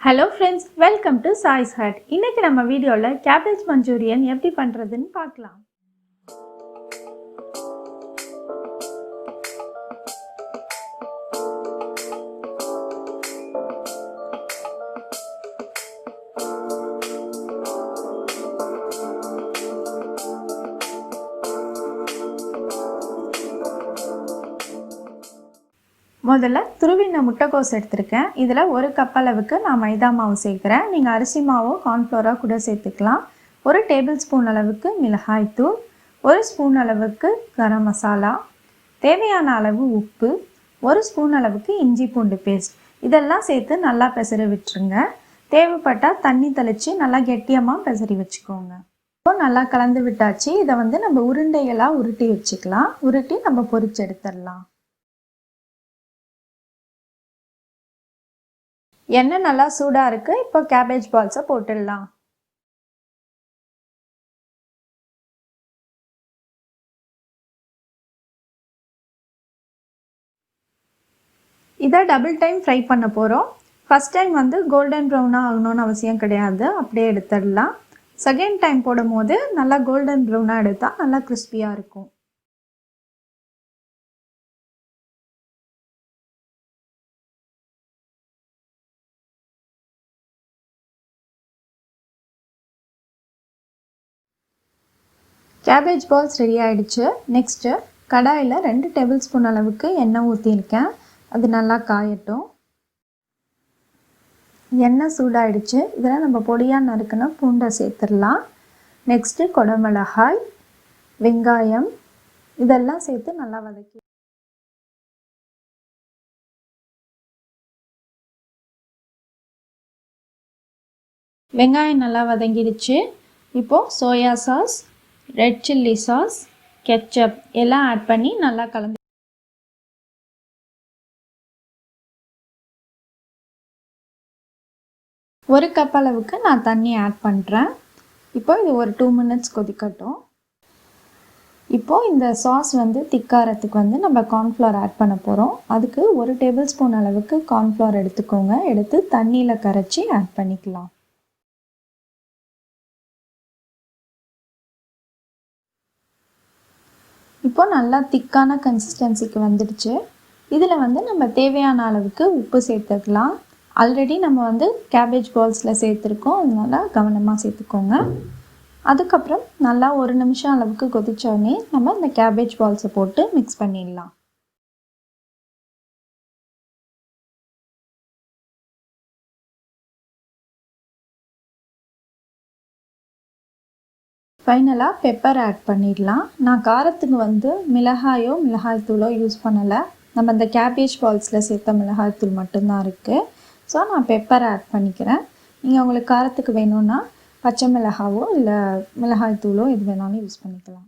Hello friends, welcome to Sai's Hut. இன்னைக்கு நம்ம வீடியோல cabbage manchurian எப்படி பண்றதுன்னு பார்க்கலாம். முதல்ல துருவின முட்டைக்கோஸ் எடுத்துருக்கேன். இதில் 1 கப் அளவுக்கு நான் மைதா மாவு சேர்க்குறேன். நீங்கள் அரிசி மாவோ கார்ன்ஃப்ளோரோ கூட சேர்த்துக்கலாம். 1 டேபிள் ஸ்பூன் அளவுக்கு மிளகாய்த்தூள், 1 ஸ்பூன் அளவுக்கு கரம் மசாலா, தேவையான அளவு உப்பு, 1 ஸ்பூன் அளவுக்கு இஞ்சி பூண்டு பேஸ்ட் இதெல்லாம் சேர்த்து நல்லா பெசரி விட்டுருங்க. தேவைப்பட்டால் தண்ணி தெளித்து நல்லா கெட்டியமாக பெசரி வச்சுக்கோங்க. இப்போ நல்லா கலந்து விட்டாச்சு. இதை நம்ம உருண்டைகளாக உருட்டி வச்சுக்கலாம். உருட்டி நம்ம பொரிச்சு எடுத்துடலாம். எண்ணெய் நல்லா சூடாக இருக்குது. இப்போ கேபேஜ் பால்ஸை போட்டுடலாம். இதை டபுள் டைம் ஃப்ரை பண்ண போகிறோம். ஃபஸ்ட் டைம் கோல்டன் ப்ரௌனாக ஆகணும்னு அவசியம் கிடையாது, அப்படியே எடுத்துடலாம். செகண்ட் டைம் போடும் போது நல்லா கோல்டன் ப்ரௌனாக எடுத்தால் நல்லா கிறிஸ்பியாக இருக்கும். கேபேஜ் பால்ஸ் ரெடி ஆகிடுச்சு. நெக்ஸ்ட்டு கடாயில் 2 டேபிள் ஸ்பூன் அளவுக்கு எண்ணெய் ஊற்றிருக்கேன். அது நல்லா காயட்டும். எண்ணெய் சூடாகிடுச்சு. இதில் நம்ம பொடியாக நறுக்கின பூண்டை சேர்த்துடலாம். நெக்ஸ்ட்டு குடமிளகாய், வெங்காயம் இதெல்லாம் சேர்த்து நல்லா வதக்கி வெங்காயம் நல்லா வதங்கிடுச்சு. இப்போது soya sauce, red chilli sauce, ketchup எல்லாம் ஆட் பண்ணி நல்லா கலந்து 1 கப் அளவுக்கு நான் தண்ணி ஆட் பண்ணுறேன். இப்போ இது ஒரு 2 மினிட்ஸ் கொதிக்கட்டும். இப்போது இந்த சாஸ் திக்காரத்துக்கு நம்ம கார்ன்ஃப்ளவர் ஆட் பண்ண போகிறோம். அதுக்கு 1 டேபிள் ஸ்பூன் அளவுக்கு கார்ன்ஃப்ளவர் எடுத்துக்கோங்க. எடுத்து தண்ணியில் கரைச்சி ஆட் பண்ணிக்கலாம். இப்போ நல்லா திக்கான கன்சிஸ்டன்சிக்கு வந்துடுச்சு. இதில் நம்ம தேவையான அளவுக்கு உப்பு சேர்த்துக்கலாம். ஆல்ரெடி நம்ம கேபேஜ் பால்ஸில் சேர்த்துருக்கோம், அதனால் கவனமாக சேர்த்துக்கோங்க. அதுக்கப்புறம் நல்லா 1 நிமிஷம் அளவுக்கு கொதிச்சோடனே நம்ம இந்த கேபேஜ் பால்ஸை போட்டு மிக்ஸ் பண்ணிடலாம். ஃபைனலாக பெப்பர் ஆட் பண்ணிடலாம். நான் காரத்துக்கு மிளகாயோ மிளகாய்த்தூளோ யூஸ் பண்ணலை. நம்ம இந்த கேபேஜ் பால்ஸில் சேர்த்த மிளகாய்த்தூள் மட்டும்தான் இருக்குது. ஸோ நான் பெப்பர் ஆட் பண்ணிக்கிறேன். நீங்கள் உங்களுக்கு காரத்துக்கு வேணும்னா பச்சை மிளகாவோ இல்லை மிளகாய்த்தூளோ எது வேணாலும் யூஸ் பண்ணிக்கலாம்.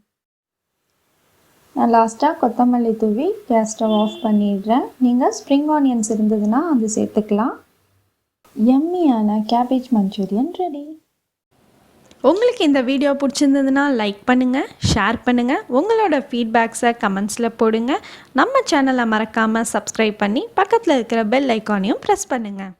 நான் லாஸ்ட்டாக கொத்தமல்லி தூவி கேஸ் ஸ்டவ் ஆஃப் பண்ணிடுறேன். நீங்கள் ஸ்ப்ரிங் ஆனியன்ஸ் இருந்ததுன்னா அது சேர்த்துக்கலாம். எம்மியான கேபேஜ் மஞ்சூரியன் ரெடி. உங்களுக்கு இந்த வீடியோ பிடிச்சிருந்ததுன்னா லைக் பண்ணுங்கள், ஷேர் பண்ணுங்கள், உங்களோட ஃபீட்பேக்ஸை கமெண்ட்ஸில் போடுங்க. நம்ம சேனலை மறக்காமல் சப்ஸ்கிரைப் பண்ணி பக்கத்தில் இருக்கிற பெல் ஐக்கானையும் ப்ரெஸ் பண்ணுங்கள்.